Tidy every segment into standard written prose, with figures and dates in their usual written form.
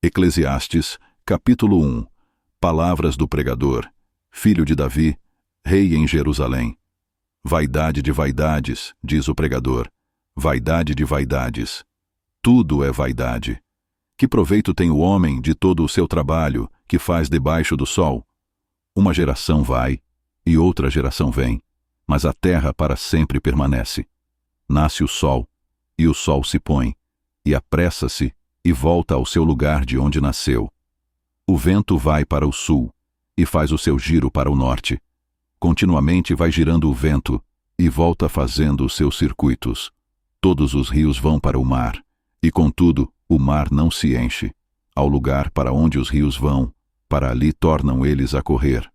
Eclesiastes, capítulo 1. Palavras do pregador, filho de Davi, rei em Jerusalém. Vaidade de vaidades, diz o pregador, vaidade de vaidades. Tudo é vaidade. Que proveito tem o homem de todo o seu trabalho que faz debaixo do sol? Uma geração vai, e outra geração vem, mas a terra para sempre permanece. Nasce o sol, e o sol se põe, e apressa-se, e volta ao seu lugar de onde nasceu. O vento vai para o sul, e faz o seu giro para o norte. Continuamente vai girando o vento, e volta fazendo os seus circuitos. Todos os rios vão para o mar, e contudo o mar não se enche. Ao lugar para onde os rios vão, para ali tornam eles a correr.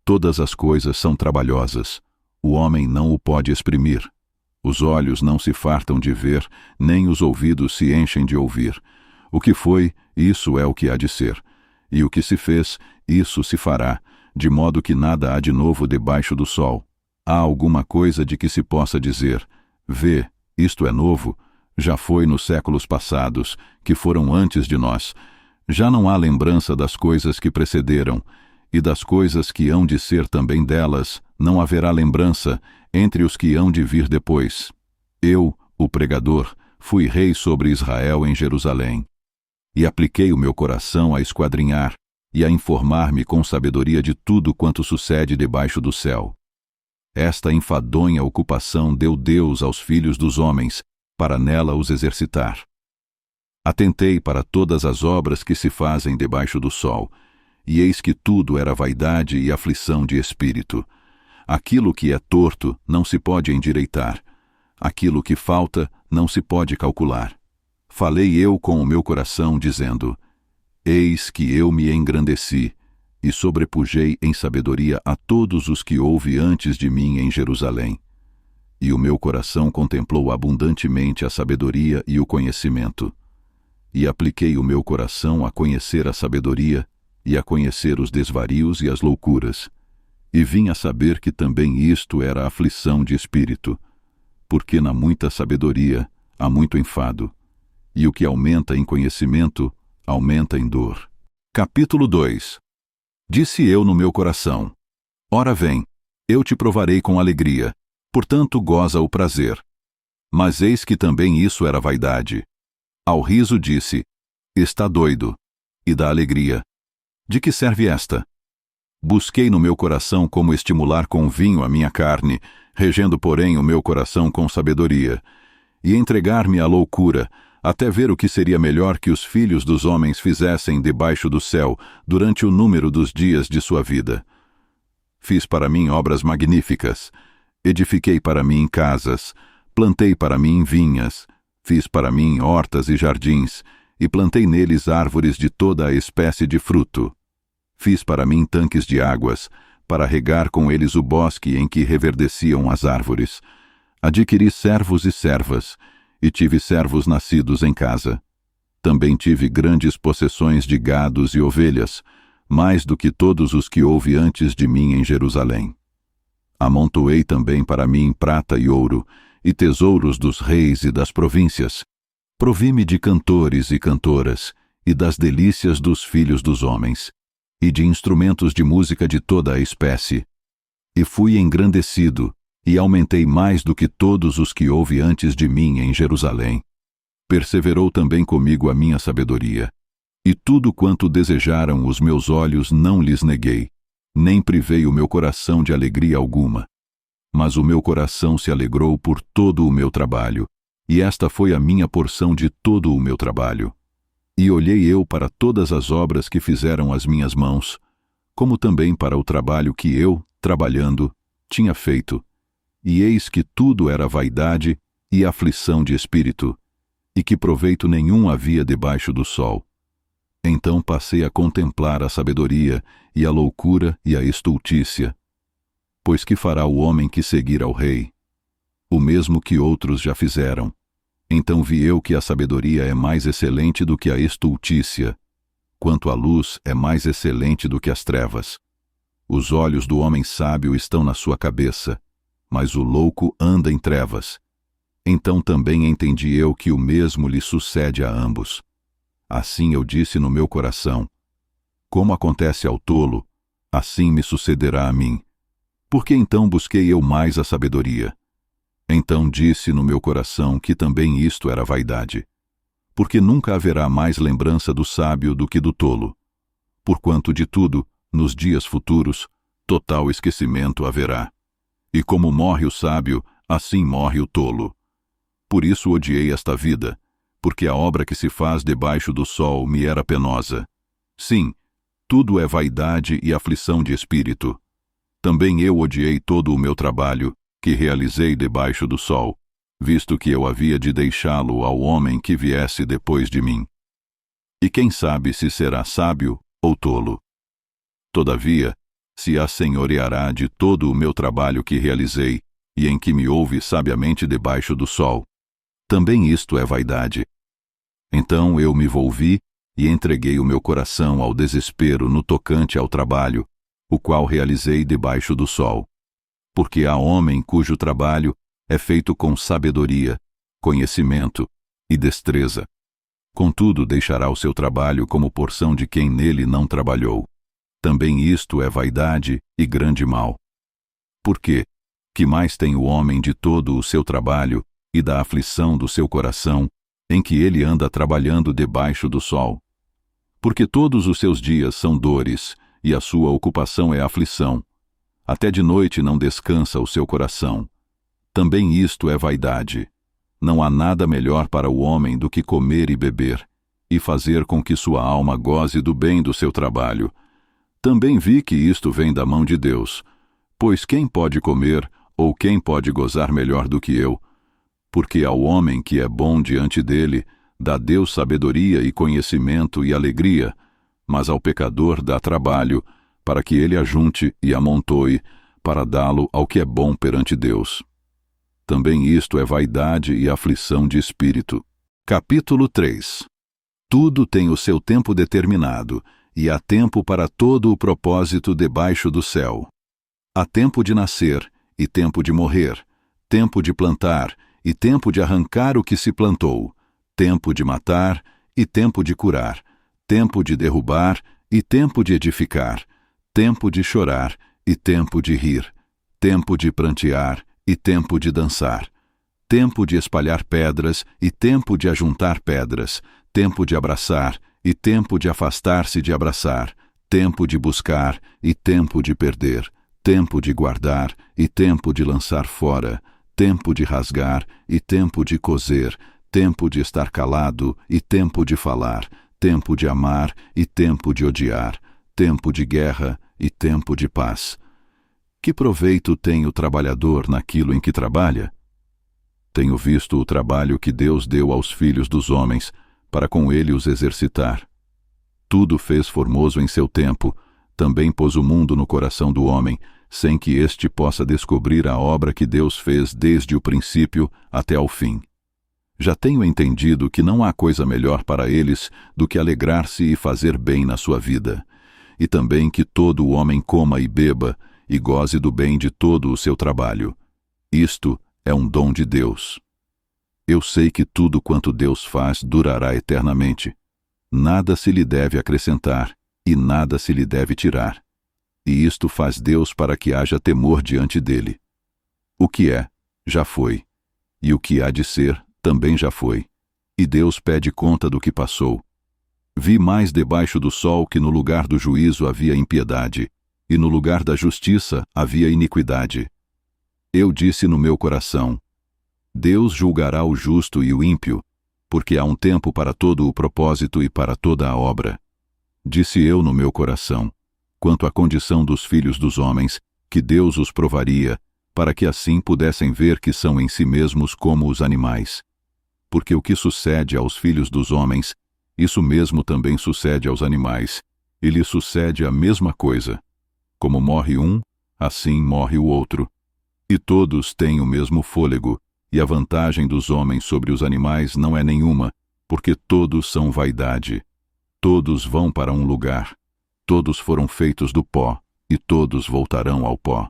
Todas as coisas são trabalhosas, o homem não o pode exprimir. Os olhos não se fartam de ver, nem os ouvidos se enchem de ouvir. O que foi, isso é o que há de ser. E o que se fez, isso se fará, de modo que nada há de novo debaixo do sol. Há alguma coisa de que se possa dizer, vê, isto é novo, já foi nos séculos passados, que foram antes de nós. Já não há lembrança das coisas que precederam, e das coisas que hão de ser também delas, não haverá lembrança entre os que hão de vir depois. Eu, o pregador, fui rei sobre Israel em Jerusalém. E apliquei o meu coração a esquadrinhar e a informar-me com sabedoria de tudo quanto sucede debaixo do céu. Esta enfadonha ocupação deu Deus aos filhos dos homens, para nela os exercitar. Atentei para todas as obras que se fazem debaixo do sol, e eis que tudo era vaidade e aflição de espírito. Aquilo que é torto não se pode endireitar. Aquilo que falta não se pode calcular. Falei eu com o meu coração, dizendo, eis que eu me engrandeci, e sobrepujei em sabedoria a todos os que houve antes de mim em Jerusalém. E o meu coração contemplou abundantemente a sabedoria e o conhecimento. E apliquei o meu coração a conhecer a sabedoria e a conhecer os desvarios e as loucuras. E vim a saber que também isto era aflição de espírito, porque na muita sabedoria há muito enfado, e o que aumenta em conhecimento, aumenta em dor. Capítulo 2. Disse eu no meu coração, ora vem, eu te provarei com alegria, portanto goza o prazer. Mas eis que também isso era vaidade. Ao riso disse, está doido, e da alegria. De que serve esta? Busquei no meu coração como estimular com vinho a minha carne, regendo, porém, o meu coração com sabedoria, e entregar-me à loucura, até ver o que seria melhor que os filhos dos homens fizessem debaixo do céu durante o número dos dias de sua vida. Fiz para mim obras magníficas, edifiquei para mim casas, plantei para mim vinhas, fiz para mim hortas e jardins, e plantei neles árvores de toda a espécie de fruto. Fiz para mim tanques de águas, para regar com eles o bosque em que reverdeciam as árvores. Adquiri servos e servas, e tive servos nascidos em casa. Também tive grandes possessões de gados e ovelhas, mais do que todos os que houve antes de mim em Jerusalém. Amontoei também para mim prata e ouro, e tesouros dos reis e das províncias. Provi-me de cantores e cantoras, e das delícias dos filhos dos homens, e de instrumentos de música de toda a espécie. E fui engrandecido, e aumentei mais do que todos os que houve antes de mim em Jerusalém. Perseverou também comigo a minha sabedoria, e tudo quanto desejaram os meus olhos não lhes neguei, nem privei o meu coração de alegria alguma. Mas o meu coração se alegrou por todo o meu trabalho, e esta foi a minha porção de todo o meu trabalho. E olhei eu para todas as obras que fizeram as minhas mãos, como também para o trabalho que eu, trabalhando, tinha feito. E eis que tudo era vaidade e aflição de espírito, e que proveito nenhum havia debaixo do sol. Então passei a contemplar a sabedoria, e a loucura e a estultícia. Pois que fará o homem que seguir ao rei? O mesmo que outros já fizeram. Então vi eu que a sabedoria é mais excelente do que a estultícia, quanto a luz é mais excelente do que as trevas. Os olhos do homem sábio estão na sua cabeça, mas o louco anda em trevas. Então também entendi eu que o mesmo lhe sucede a ambos. Assim eu disse no meu coração: como acontece ao tolo, assim me sucederá a mim. Por que então busquei eu mais a sabedoria? Então disse no meu coração que também isto era vaidade. Porque nunca haverá mais lembrança do sábio do que do tolo. Porquanto de tudo, nos dias futuros, total esquecimento haverá. E como morre o sábio, assim morre o tolo. Por isso odiei esta vida, porque a obra que se faz debaixo do sol me era penosa. Sim, tudo é vaidade e aflição de espírito. Também eu odiei todo o meu trabalho, que realizei debaixo do sol, visto que eu havia de deixá-lo ao homem que viesse depois de mim. E quem sabe se será sábio ou tolo? Todavia, se assenhoreará de todo o meu trabalho que realizei, e em que me houve sabiamente debaixo do sol. Também isto é vaidade. Então eu me volvi e entreguei o meu coração ao desespero no tocante ao trabalho, o qual realizei debaixo do sol. Porque há homem cujo trabalho é feito com sabedoria, conhecimento e destreza. Contudo, deixará o seu trabalho como porção de quem nele não trabalhou. Também isto é vaidade e grande mal. Porque que mais tem o homem de todo o seu trabalho e da aflição do seu coração, em que ele anda trabalhando debaixo do sol? Porque todos os seus dias são dores, e a sua ocupação é aflição. Até de noite não descansa o seu coração. Também isto é vaidade. Não há nada melhor para o homem do que comer e beber, e fazer com que sua alma goze do bem do seu trabalho. Também vi que isto vem da mão de Deus, pois quem pode comer, ou quem pode gozar melhor do que eu? Porque ao homem que é bom diante dele, dá Deus sabedoria e conhecimento e alegria, mas ao pecador dá trabalho, para que ele ajunte e amontoe, para dá-lo ao que é bom perante Deus. Também isto é vaidade e aflição de espírito. Capítulo 3. Tudo tem o seu tempo determinado, e há tempo para todo o propósito debaixo do céu. Há tempo de nascer, e tempo de morrer, tempo de plantar, e tempo de arrancar o que se plantou, tempo de matar, e tempo de curar, tempo de derrubar, e tempo de edificar, tempo de chorar, e tempo de rir, tempo de prantear, e tempo de dançar, tempo de espalhar pedras, e tempo de ajuntar pedras, tempo de abraçar, e tempo de afastar-se de abraçar, tempo de buscar, e tempo de perder, tempo de guardar, e tempo de lançar fora, tempo de rasgar, e tempo de coser, tempo de estar calado, e tempo de falar, tempo de amar, e tempo de odiar, tempo de guerra, e tempo de paz. Que proveito tem o trabalhador naquilo em que trabalha? Tenho visto o trabalho que Deus deu aos filhos dos homens, para com ele os exercitar. Tudo fez formoso em seu tempo, também pôs o mundo no coração do homem, sem que este possa descobrir a obra que Deus fez desde o princípio até ao fim. Já tenho entendido que não há coisa melhor para eles do que alegrar-se e fazer bem na sua vida, e também que todo o homem coma e beba, e goze do bem de todo o seu trabalho. Isto é um dom de Deus. Eu sei que tudo quanto Deus faz durará eternamente. Nada se lhe deve acrescentar, e nada se lhe deve tirar. E isto faz Deus para que haja temor diante dele. O que é, já foi, e o que há de ser, também já foi. E Deus pede conta do que passou. Vi mais debaixo do sol que no lugar do juízo havia impiedade, e no lugar da justiça havia iniquidade. Eu disse no meu coração: Deus julgará o justo e o ímpio, porque há um tempo para todo o propósito e para toda a obra. Disse eu no meu coração, quanto à condição dos filhos dos homens, que Deus os provaria, para que assim pudessem ver que são em si mesmos como os animais. Porque o que sucede aos filhos dos homens, isso mesmo também sucede aos animais, e lhes sucede a mesma coisa. Como morre um, assim morre o outro. E todos têm o mesmo fôlego, e a vantagem dos homens sobre os animais não é nenhuma, porque todos são vaidade. Todos vão para um lugar. Todos foram feitos do pó, e todos voltarão ao pó.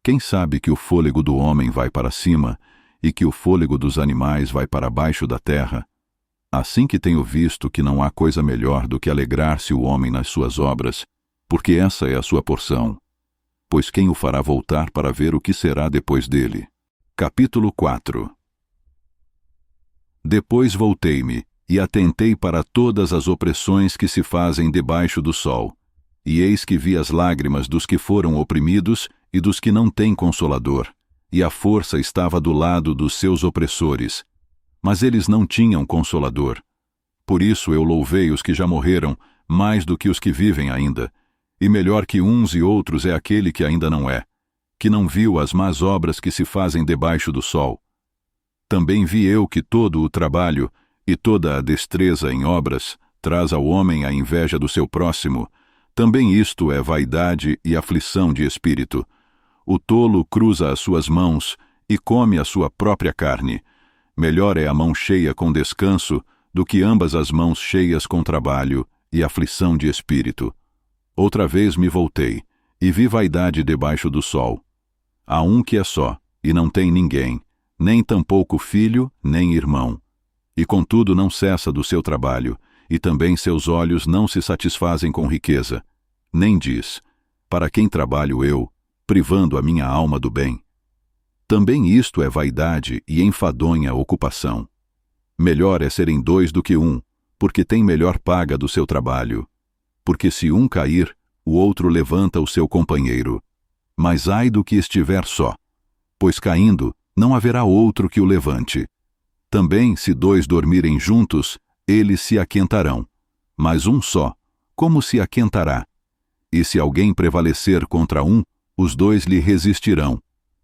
Quem sabe que o fôlego do homem vai para cima, e que o fôlego dos animais vai para baixo da terra? Assim que tenho visto que não há coisa melhor do que alegrar-se o homem nas suas obras, porque essa é a sua porção. Pois quem o fará voltar para ver o que será depois dele? Capítulo 4. Depois voltei-me, e atentei para todas as opressões que se fazem debaixo do sol. E eis que vi as lágrimas dos que foram oprimidos e dos que não têm consolador, e a força estava do lado dos seus opressores. Mas eles não tinham consolador. Por isso eu louvei os que já morreram, mais do que os que vivem ainda. E melhor que uns e outros é aquele que ainda não é, que não viu as más obras que se fazem debaixo do sol. Também vi eu que todo o trabalho e toda a destreza em obras traz ao homem a inveja do seu próximo. Também isto é vaidade e aflição de espírito. O tolo cruza as suas mãos e come a sua própria carne. Melhor é a mão cheia com descanso do que ambas as mãos cheias com trabalho e aflição de espírito. Outra vez me voltei e vi vaidade debaixo do sol. Há um que é só, e não tem ninguém, nem tampouco filho, nem irmão. E contudo não cessa do seu trabalho, e também seus olhos não se satisfazem com riqueza. Nem diz, para quem trabalho eu, privando a minha alma do bem? Também isto é vaidade e enfadonha ocupação. Melhor é serem dois do que um, porque tem melhor paga do seu trabalho. Porque se um cair, o outro levanta o seu companheiro. Mas ai do que estiver só, pois caindo, não haverá outro que o levante. Também, se dois dormirem juntos, eles se aquentarão. Mas um só, como se aquentará? E se alguém prevalecer contra um, os dois lhe resistirão.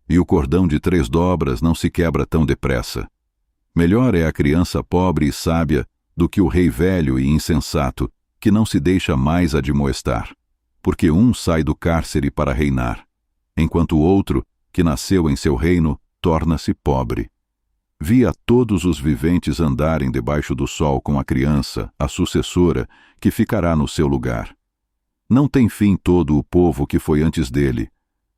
E o cordão de 3 dobras não se quebra tão depressa. Melhor é a criança pobre e sábia do que o rei velho e insensato, que não se deixa mais admoestar. Porque um sai do cárcere para reinar, enquanto o outro, que nasceu em seu reino, torna-se pobre. Vi a todos os viventes andarem debaixo do sol com a criança, a sucessora, que ficará no seu lugar. Não tem fim todo o povo que foi antes dele,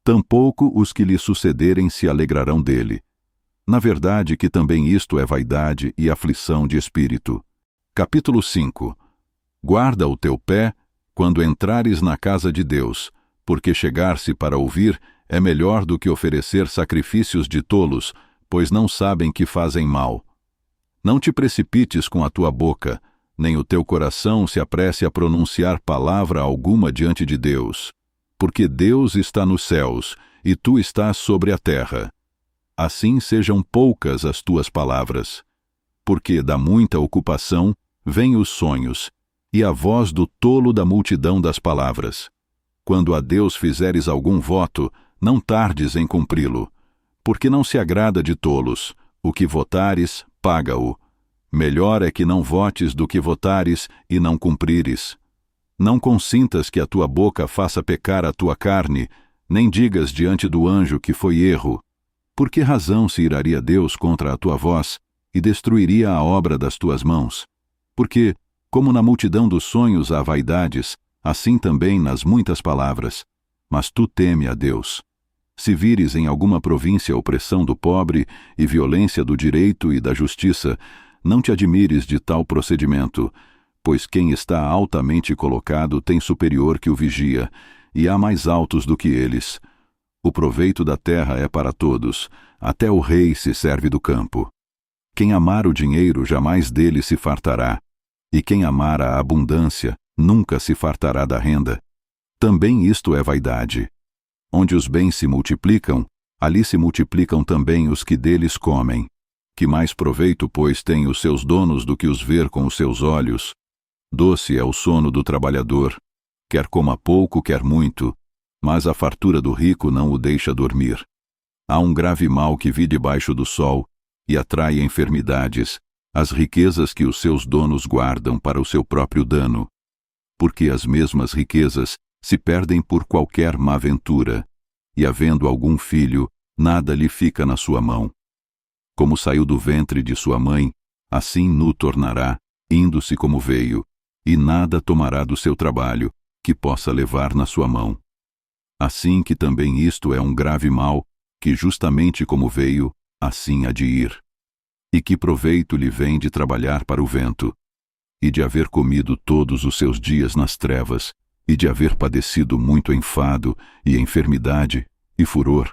tampouco os que lhe sucederem se alegrarão dele. Na verdade que também isto é vaidade e aflição de espírito. Capítulo 5. Guarda o teu pé quando entrares na casa de Deus, porque chegar-se para ouvir é melhor do que oferecer sacrifícios de tolos, pois não sabem que fazem mal. Não te precipites com a tua boca, nem o teu coração se apresse a pronunciar palavra alguma diante de Deus, porque Deus está nos céus e tu estás sobre a terra. Assim sejam poucas as tuas palavras, porque da muita ocupação vêm os sonhos, e a voz do tolo da multidão das palavras. Quando a Deus fizeres algum voto, não tardes em cumpri-lo, porque não se agrada de tolos. O que votares, paga-o. Melhor é que não votes do que votares e não cumprires. Não consintas que a tua boca faça pecar a tua carne, nem digas diante do anjo que foi erro. Por que razão se iraria Deus contra a tua voz e destruiria a obra das tuas mãos? Porque, como na multidão dos sonhos há vaidades, assim também nas muitas palavras. Mas tu teme a Deus. Se vires em alguma província opressão do pobre e violência do direito e da justiça, não te admires de tal procedimento, pois quem está altamente colocado tem superior que o vigia, e há mais altos do que eles. O proveito da terra é para todos, até o rei se serve do campo. Quem amar o dinheiro jamais dele se fartará, e quem amar a abundância nunca se fartará da renda. Também isto é vaidade. Onde os bens se multiplicam, ali se multiplicam também os que deles comem. Que mais proveito, pois, têm os seus donos do que os ver com os seus olhos? Doce é o sono do trabalhador, quer coma pouco, quer muito, mas a fartura do rico não o deixa dormir. Há um grave mal que vi debaixo do sol, e atrai enfermidades, as riquezas que os seus donos guardam para o seu próprio dano. Porque as mesmas riquezas se perdem por qualquer má ventura, e havendo algum filho, nada lhe fica na sua mão. Como saiu do ventre de sua mãe, assim nu tornará, indo-se como veio, e nada tomará do seu trabalho, que possa levar na sua mão. Assim que também isto é um grave mal, que justamente como veio, assim há de ir. E que proveito lhe vem de trabalhar para o vento, e de haver comido todos os seus dias nas trevas, e de haver padecido muito enfado, e enfermidade, e furor?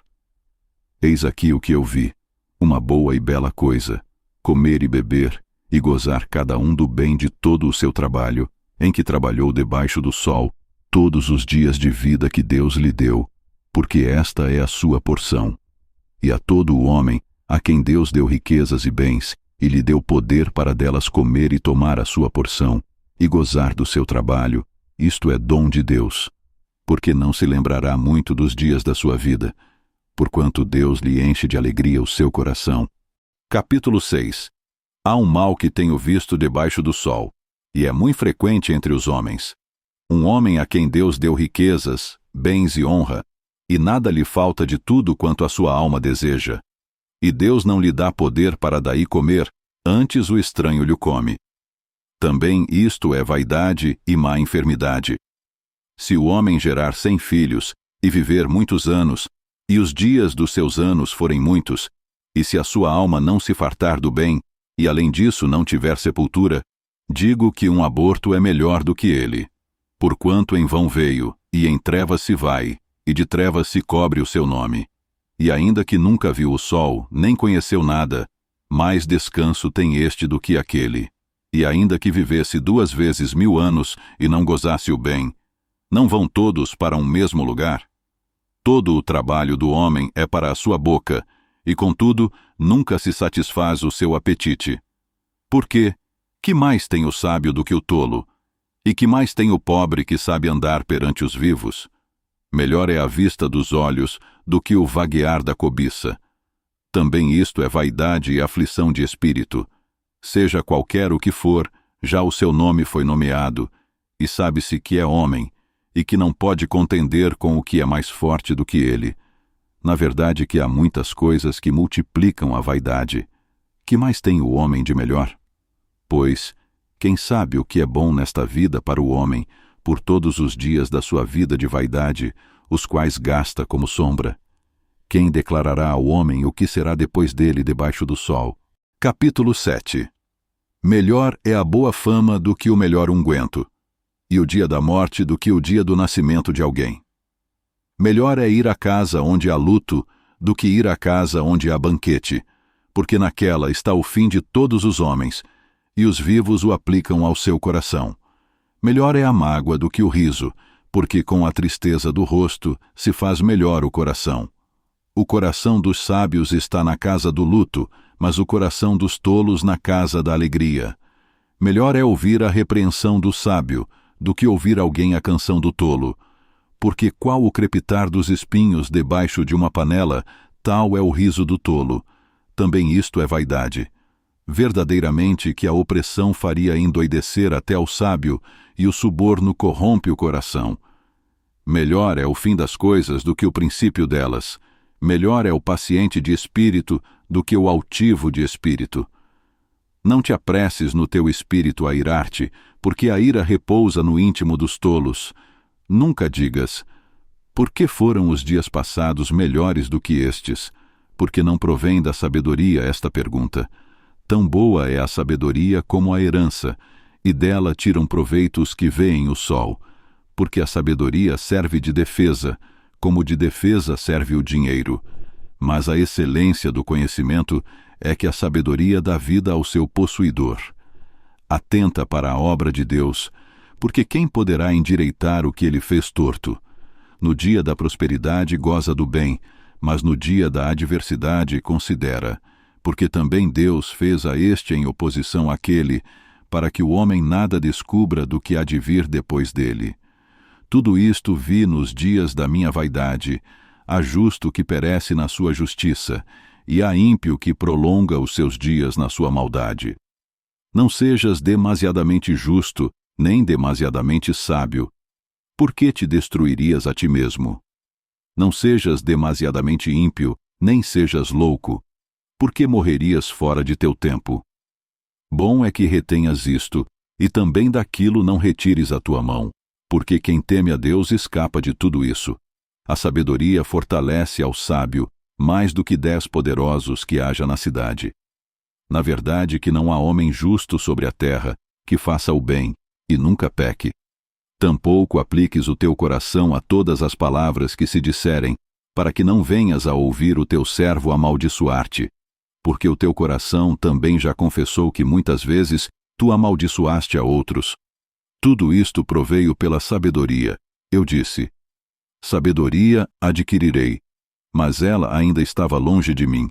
Eis aqui o que eu vi, uma boa e bela coisa, comer e beber, e gozar cada um do bem de todo o seu trabalho, em que trabalhou debaixo do sol, todos os dias de vida que Deus lhe deu, porque esta é a sua porção. E a todo o homem, a quem Deus deu riquezas e bens, e lhe deu poder para delas comer e tomar a sua porção, e gozar do seu trabalho, isto é dom de Deus. Porque não se lembrará muito dos dias da sua vida, porquanto Deus lhe enche de alegria o seu coração. Capítulo 6. Há um mal que tenho visto debaixo do sol, e é muito frequente entre os homens. Um homem a quem Deus deu riquezas, bens e honra, e nada lhe falta de tudo quanto a sua alma deseja. E Deus não lhe dá poder para daí comer, antes o estranho lhe come. Também isto é vaidade e má enfermidade. Se o homem gerar 100 filhos, e viver muitos anos, e os dias dos seus anos forem muitos, e se a sua alma não se fartar do bem, e além disso não tiver sepultura, digo que um aborto é melhor do que ele. Porquanto em vão veio, e em trevas se vai, e de trevas se cobre o seu nome. E ainda que nunca viu o sol, nem conheceu nada, mais descanso tem este do que aquele. E ainda que vivesse 2 vezes 1000 anos, e não gozasse o bem, não vão todos para um mesmo lugar? Todo o trabalho do homem é para a sua boca, e contudo, nunca se satisfaz o seu apetite. Porque, que mais tem o sábio do que o tolo? E que mais tem o pobre que sabe andar perante os vivos? Melhor é a vista dos olhos do que o vaguear da cobiça. Também isto é vaidade e aflição de espírito. Seja qualquer o que for, já o seu nome foi nomeado, e sabe-se que é homem, e que não pode contender com o que é mais forte do que ele. Na verdade que há muitas coisas que multiplicam a vaidade. Que mais tem o homem de melhor? Pois, quem sabe o que é bom nesta vida para o homem, por todos os dias da sua vida de vaidade, os quais gasta como sombra? Quem declarará ao homem o que será depois dele debaixo do sol? Capítulo 7. Melhor é a boa fama do que o melhor unguento, e o dia da morte do que o dia do nascimento de alguém. Melhor é ir à casa onde há luto do que ir à casa onde há banquete, porque naquela está o fim de todos os homens, e os vivos o aplicam ao seu coração. Melhor é a mágoa do que o riso, porque com a tristeza do rosto se faz melhor o coração. O coração dos sábios está na casa do luto, mas o coração dos tolos na casa da alegria. Melhor é ouvir a repreensão do sábio do que ouvir alguém a canção do tolo, porque qual o crepitar dos espinhos debaixo de uma panela, tal é o riso do tolo. Também isto é vaidade. Verdadeiramente que a opressão faria endoidecer até ao sábio, e o suborno corrompe o coração. Melhor é o fim das coisas do que o princípio delas. Melhor é o paciente de espírito do que o altivo de espírito. Não te apresses no teu espírito a irar-te, porque a ira repousa no íntimo dos tolos. Nunca digas, por que foram os dias passados melhores do que estes? Porque não provém da sabedoria esta pergunta. Tão boa é a sabedoria como a herança, e dela tiram proveito os que veem o sol, porque a sabedoria serve de defesa, como de defesa serve o dinheiro. Mas a excelência do conhecimento é que a sabedoria dá vida ao seu possuidor. Atenta para a obra de Deus, porque quem poderá endireitar o que ele fez torto? No dia da prosperidade goza do bem, mas no dia da adversidade considera, porque também Deus fez a este em oposição àquele, para que o homem nada descubra do que há de vir depois dele. Tudo isto vi nos dias da minha vaidade. Há justo que perece na sua justiça, e há ímpio que prolonga os seus dias na sua maldade. Não sejas demasiadamente justo, nem demasiadamente sábio. Por que te destruirias a ti mesmo? Não sejas demasiadamente ímpio, nem sejas louco. Por que morrerias fora de teu tempo? Bom é que retenhas isto, e também daquilo não retires a tua mão, porque quem teme a Deus escapa de tudo isso. A sabedoria fortalece ao sábio, mais do que 10 poderosos que haja na cidade. Na verdade que não há homem justo sobre a terra, que faça o bem, e nunca peque. Tampouco apliques o teu coração a todas as palavras que se disserem, para que não venhas a ouvir o teu servo amaldiçoar-te. Porque o teu coração também já confessou que muitas vezes tu amaldiçoaste a outros. Tudo isto proveio pela sabedoria. Eu disse: sabedoria adquirirei. Mas ela ainda estava longe de mim.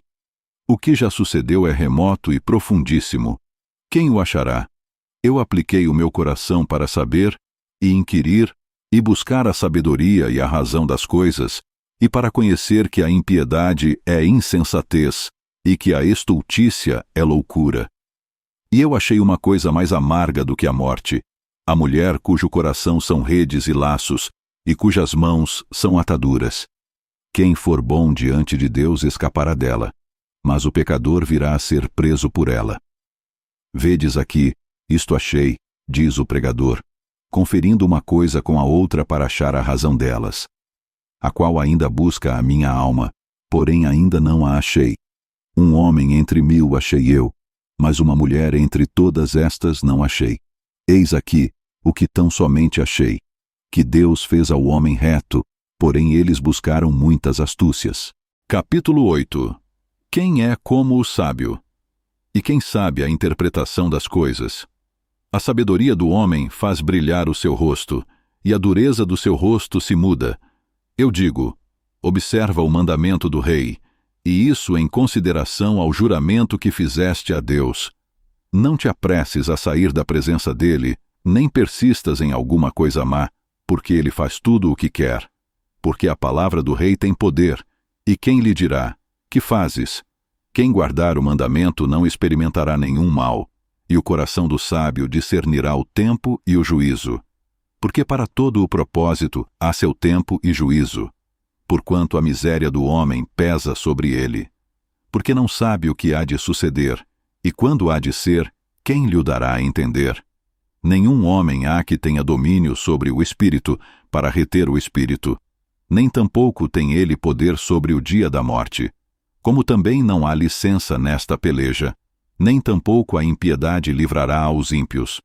O que já sucedeu é remoto e profundíssimo. Quem o achará? Eu apliquei o meu coração para saber, e inquirir, e buscar a sabedoria e a razão das coisas, e para conhecer que a impiedade é insensatez, e que a estultícia é loucura. E eu achei uma coisa mais amarga do que a morte, a mulher cujo coração são redes e laços, e cujas mãos são ataduras. Quem for bom diante de Deus escapará dela, mas o pecador virá a ser preso por ela. Vedes aqui, isto achei, diz o pregador, conferindo uma coisa com a outra para achar a razão delas, a qual ainda busca a minha alma, porém ainda não a achei. Um homem entre 1000 achei eu, mas uma mulher entre todas estas não achei. Eis aqui o que tão somente achei, que Deus fez ao homem reto, porém eles buscaram muitas astúcias. Capítulo 8. Quem é como o sábio? E quem sabe a interpretação das coisas? A sabedoria do homem faz brilhar o seu rosto, e a dureza do seu rosto se muda. Eu digo: observa o mandamento do rei, e isso em consideração ao juramento que fizeste a Deus. Não te apresses a sair da presença dele, nem persistas em alguma coisa má, porque ele faz tudo o que quer. Porque a palavra do rei tem poder, e quem lhe dirá: que fazes? Quem guardar o mandamento não experimentará nenhum mal, e o coração do sábio discernirá o tempo e o juízo. Porque para todo o propósito há seu tempo e juízo, porquanto a miséria do homem pesa sobre ele. Porque não sabe o que há de suceder, e quando há de ser, quem lhe o dará a entender? Nenhum homem há que tenha domínio sobre o espírito, para reter o espírito, nem tampouco tem ele poder sobre o dia da morte. Como também não há licença nesta peleja, nem tampouco a impiedade livrará aos ímpios.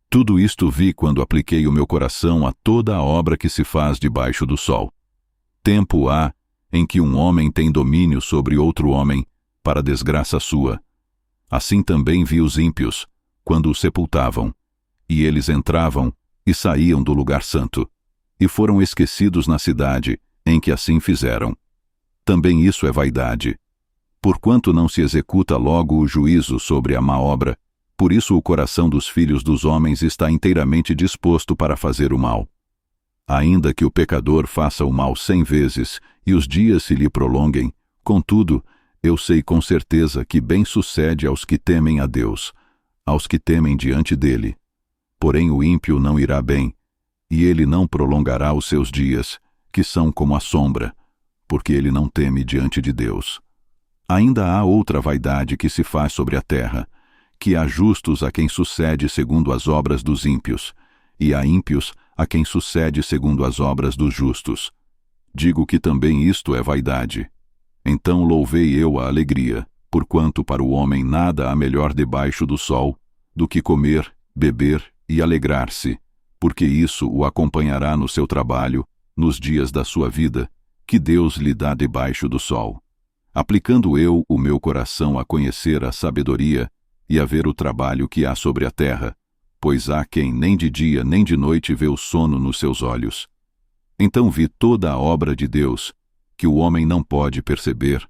Tudo isto vi quando apliquei o meu coração a toda a obra que se faz debaixo do sol. Tempo há em que um homem tem domínio sobre outro homem, para desgraça sua. Assim também vi os ímpios, quando os sepultavam, e eles entravam e saíam do lugar santo, e foram esquecidos na cidade, em que assim fizeram. Também isso é vaidade. Porquanto não se executa logo o juízo sobre a má obra, por isso o coração dos filhos dos homens está inteiramente disposto para fazer o mal. Ainda que o pecador faça o mal 100 vezes, e os dias se lhe prolonguem, contudo, eu sei com certeza que bem sucede aos que temem a Deus, aos que temem diante dele. Porém o ímpio não irá bem, e ele não prolongará os seus dias, que são como a sombra, porque ele não teme diante de Deus. Ainda há outra vaidade que se faz sobre a terra, que há justos a quem sucede segundo as obras dos ímpios, e há ímpios a quem sucede segundo as obras dos justos. Digo que também isto é vaidade. Então louvei eu a alegria, porquanto para o homem nada há melhor debaixo do sol, do que comer, beber e alegrar-se, porque isso o acompanhará no seu trabalho, nos dias da sua vida, que Deus lhe dá debaixo do sol. Aplicando eu o meu coração a conhecer a sabedoria e a ver o trabalho que há sobre a terra, pois há quem nem de dia nem de noite vê o sono nos seus olhos. Então vi toda a obra de Deus, que o homem não pode perceber,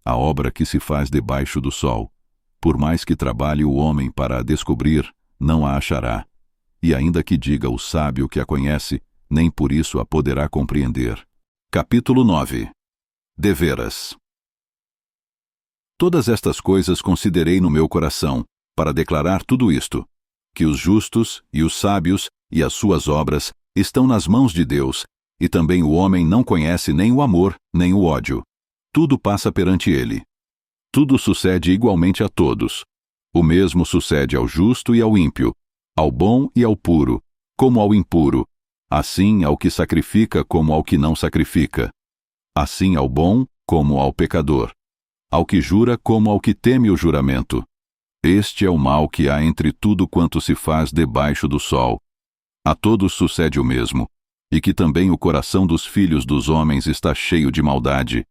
a obra que se faz debaixo do sol. Por mais que trabalhe o homem para a descobrir, não a achará. E ainda que diga o sábio que a conhece, nem por isso a poderá compreender. Capítulo 9. Deveras. Todas estas coisas considerei no meu coração, para declarar tudo isto, que os justos e os sábios e as suas obras estão nas mãos de Deus, e também o homem não conhece nem o amor, nem o ódio. Tudo passa perante ele. Tudo sucede igualmente a todos. O mesmo sucede ao justo e ao ímpio, ao bom e ao puro, como ao impuro, assim ao que sacrifica como ao que não sacrifica, assim ao bom como ao pecador, ao que jura como ao que teme o juramento. Este é o mal que há entre tudo quanto se faz debaixo do sol. A todos sucede o mesmo, e que também o coração dos filhos dos homens está cheio de maldade,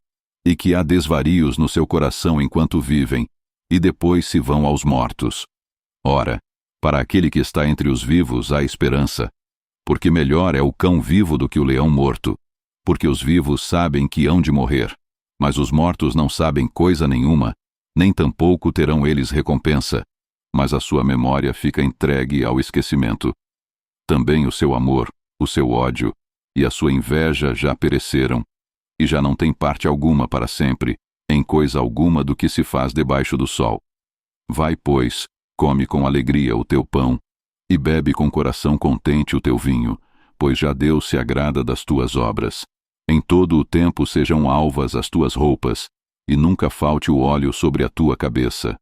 e que há desvarios no seu coração enquanto vivem, e depois se vão aos mortos. Ora, para aquele que está entre os vivos há esperança, porque melhor é o cão vivo do que o leão morto, porque os vivos sabem que hão de morrer, mas os mortos não sabem coisa nenhuma, nem tampouco terão eles recompensa, mas a sua memória fica entregue ao esquecimento. Também o seu amor, o seu ódio e a sua inveja já pereceram, e já não tem parte alguma para sempre, em coisa alguma do que se faz debaixo do sol. Vai, pois, come com alegria o teu pão, e bebe com coração contente o teu vinho, pois já Deus se agrada das tuas obras. Em todo o tempo sejam alvas as tuas roupas, e nunca falte o óleo sobre a tua cabeça.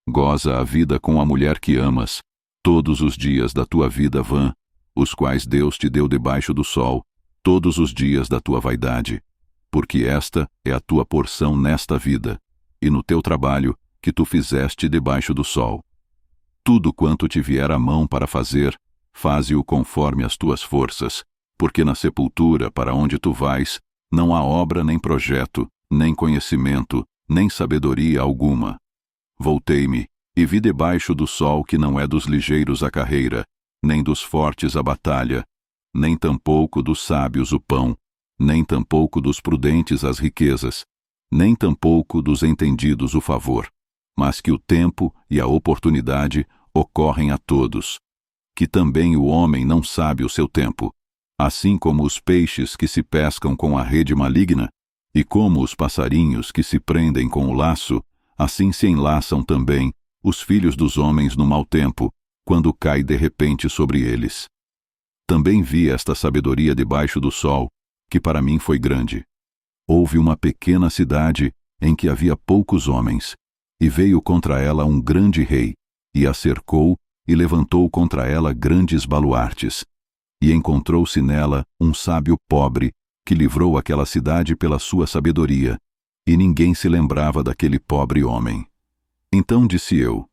Goza a vida com a mulher que amas, todos os dias da tua vida vã, os quais Deus te deu debaixo do sol, todos os dias da tua vaidade, porque esta é a tua porção nesta vida, e no teu trabalho que tu fizeste debaixo do sol. Tudo quanto te vier à mão para fazer, faze-o conforme as tuas forças, porque na sepultura para onde tu vais, não há obra nem projeto, nem conhecimento, nem sabedoria alguma. Voltei-me, e vi debaixo do sol que não é dos ligeiros a carreira, nem dos fortes a batalha, nem tampouco dos sábios o pão, nem tampouco dos prudentes as riquezas, nem tampouco dos entendidos o favor, mas que o tempo e a oportunidade ocorrem a todos, que também o homem não sabe o seu tempo, assim como os peixes que se pescam com a rede maligna, e como os passarinhos que se prendem com o laço, assim se enlaçam também os filhos dos homens no mau tempo, quando cai de repente sobre eles. Também vi esta sabedoria debaixo do sol, que para mim foi grande. Houve uma pequena cidade em que havia poucos homens, e veio contra ela um grande rei, e a cercou e levantou contra ela grandes baluartes. E encontrou-se nela um sábio pobre, que livrou aquela cidade pela sua sabedoria, e ninguém se lembrava daquele pobre homem. Então disse eu: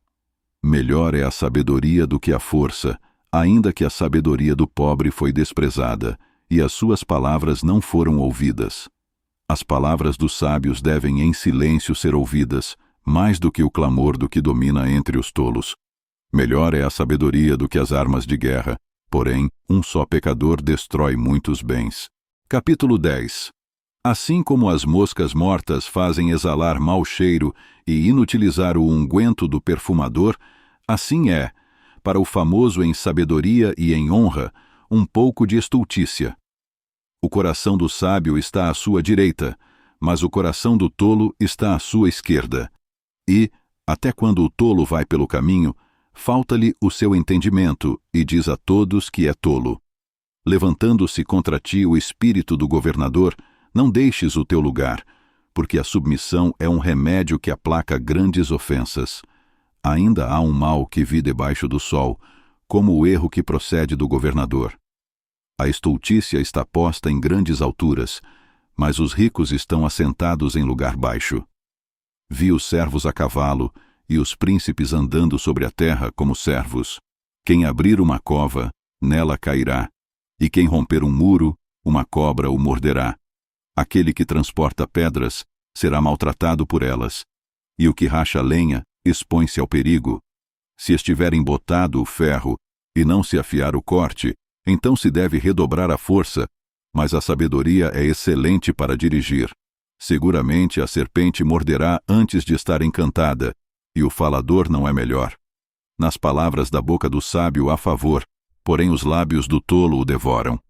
melhor é a sabedoria do que a força, ainda que a sabedoria do pobre foi desprezada, e as suas palavras não foram ouvidas. As palavras dos sábios devem em silêncio ser ouvidas, mais do que o clamor do que domina entre os tolos. Melhor é a sabedoria do que as armas de guerra, porém, um só pecador destrói muitos bens. Capítulo 10. Assim como as moscas mortas fazem exalar mau cheiro e inutilizar o unguento do perfumador, assim é, para o famoso em sabedoria e em honra, um pouco de estultícia. O coração do sábio está à sua direita, mas o coração do tolo está à sua esquerda. E, até quando o tolo vai pelo caminho, falta-lhe o seu entendimento e diz a todos que é tolo. Levantando-se contra ti o espírito do governador, não deixes o teu lugar, porque a submissão é um remédio que aplaca grandes ofensas. Ainda há um mal que vi debaixo do sol, como o erro que procede do governador. A estultícia está posta em grandes alturas, mas os ricos estão assentados em lugar baixo. Vi os servos a cavalo e os príncipes andando sobre a terra como servos. Quem abrir uma cova, nela cairá, e quem romper um muro, uma cobra o morderá. Aquele que transporta pedras será maltratado por elas, e o que racha lenha expõe-se ao perigo. Se estiver embotado o ferro e não se afiar o corte, então se deve redobrar a força, mas a sabedoria é excelente para dirigir. Seguramente a serpente morderá antes de estar encantada, e o falador não é melhor. Nas palavras da boca do sábio há favor, porém os lábios do tolo o devoram.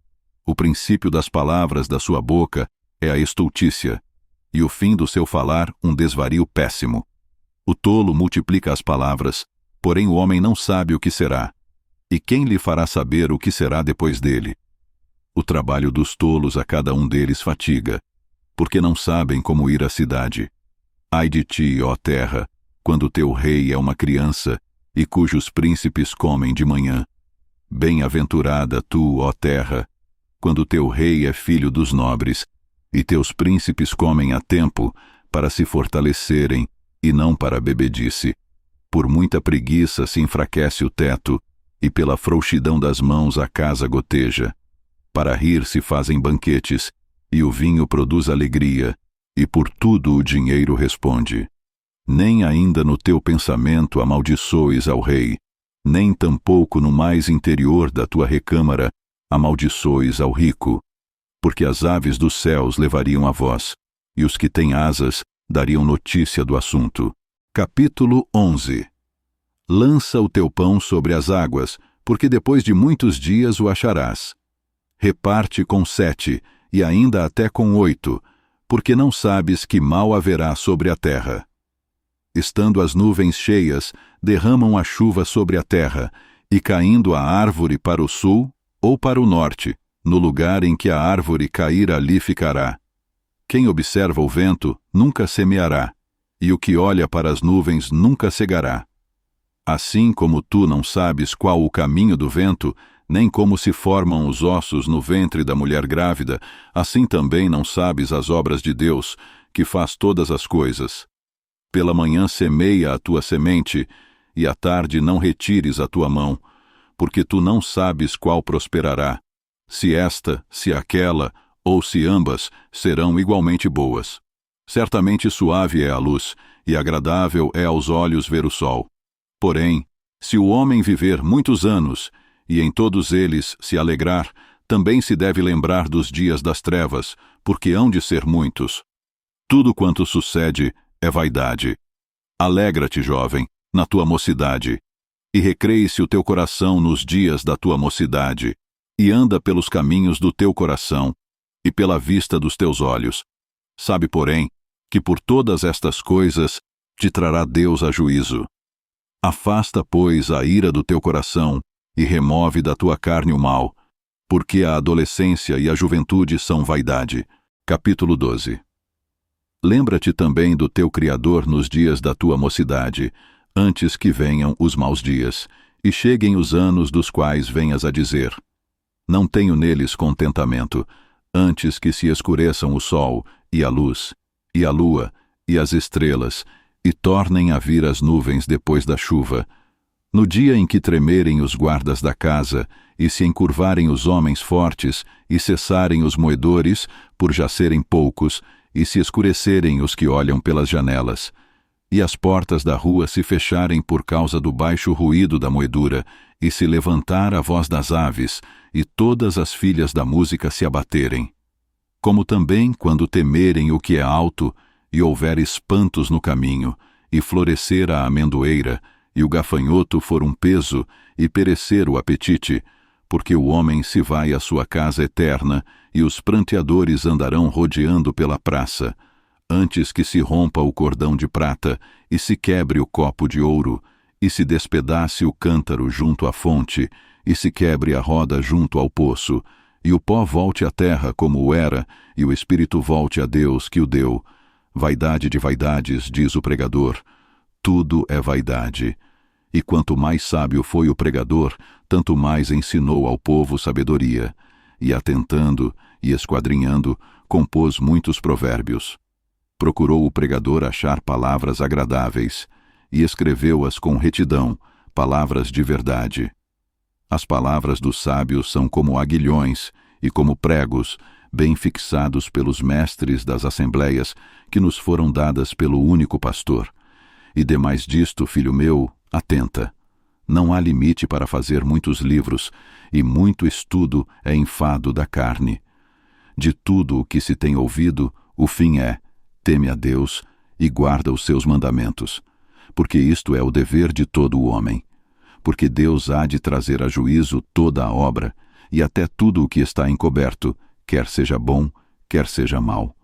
O princípio das palavras da sua boca é a estultícia, e o fim do seu falar um desvario péssimo. O tolo multiplica as palavras, porém o homem não sabe o que será. E quem lhe fará saber o que será depois dele? O trabalho dos tolos a cada um deles fatiga, porque não sabem como ir à cidade. Ai de ti, ó terra, quando teu rei é uma criança, e cujos príncipes comem de manhã. Bem-aventurada tu, ó terra, quando teu rei é filho dos nobres, e teus príncipes comem a tempo, para se fortalecerem, e não para bebedice. Por muita preguiça se enfraquece o teto, e pela frouxidão das mãos a casa goteja. Para rir se fazem banquetes, e o vinho produz alegria, e por tudo o dinheiro responde. Nem ainda no teu pensamento amaldiçoes ao rei, nem tampouco no mais interior da tua recâmara amaldiçoes ao rico, porque as aves dos céus levariam a voz, e os que têm asas dariam notícia do assunto. Capítulo 11. Lança o teu pão sobre as águas, porque depois de muitos dias o acharás. Reparte com 7, e ainda até com 8, porque não sabes que mal haverá sobre a terra. Estando as nuvens cheias, derramam a chuva sobre a terra, e caindo a árvore para o sul ou para o norte, no lugar em que a árvore cair ali ficará. Quem observa o vento nunca semeará, e o que olha para as nuvens nunca cegará. Assim como tu não sabes qual o caminho do vento, nem como se formam os ossos no ventre da mulher grávida, assim também não sabes as obras de Deus, que faz todas as coisas. Pela manhã semeia a tua semente, e à tarde não retires a tua mão, porque tu não sabes qual prosperará, se esta, se aquela, ou se ambas serão igualmente boas. Certamente suave é a luz, e agradável é aos olhos ver o sol. Porém, se o homem viver muitos anos, e em todos eles se alegrar, também se deve lembrar dos dias das trevas, porque hão de ser muitos. Tudo quanto sucede é vaidade. Alegra-te, jovem, na tua mocidade, e recreie-se o teu coração nos dias da tua mocidade, e anda pelos caminhos do teu coração, e pela vista dos teus olhos. Sabe, porém, que por todas estas coisas te trará Deus a juízo. Afasta, pois, a ira do teu coração, e remove da tua carne o mal, porque a adolescência e a juventude são vaidade. Capítulo 12. Lembra-te também do teu Criador nos dias da tua mocidade, antes que venham os maus dias, e cheguem os anos dos quais venhas a dizer: não tenho neles contentamento, antes que se escureçam o sol, e a luz, e a lua, e as estrelas, e tornem a vir as nuvens depois da chuva. No dia em que tremerem os guardas da casa, e se encurvarem os homens fortes, e cessarem os moedores, por já serem poucos, e se escurecerem os que olham pelas janelas, e as portas da rua se fecharem por causa do baixo ruído da moedura, e se levantar a voz das aves, e todas as filhas da música se abaterem. Como também quando temerem o que é alto, e houver espantos no caminho, e florescer a amendoeira, e o gafanhoto for um peso, e perecer o apetite, porque o homem se vai à sua casa eterna, e os pranteadores andarão rodeando pela praça, antes que se rompa o cordão de prata, e se quebre o copo de ouro, e se despedace o cântaro junto à fonte, e se quebre a roda junto ao poço, e o pó volte à terra como o era, e o espírito volte a Deus que o deu. Vaidade de vaidades, diz o pregador, tudo é vaidade. E quanto mais sábio foi o pregador, tanto mais ensinou ao povo sabedoria, e atentando e esquadrinhando, compôs muitos provérbios. Procurou o pregador achar palavras agradáveis, e escreveu-as com retidão, palavras de verdade. As palavras dos sábios são como aguilhões e como pregos, bem fixados pelos mestres das assembleias, que nos foram dadas pelo único pastor. E demais disto, filho meu, atenta. Não há limite para fazer muitos livros, e muito estudo é enfado da carne. De tudo o que se tem ouvido, o fim é: teme a Deus e guarda os seus mandamentos, porque isto é o dever de todo o homem. Porque Deus há de trazer a juízo toda a obra, e até tudo o que está encoberto, quer seja bom, quer seja mau.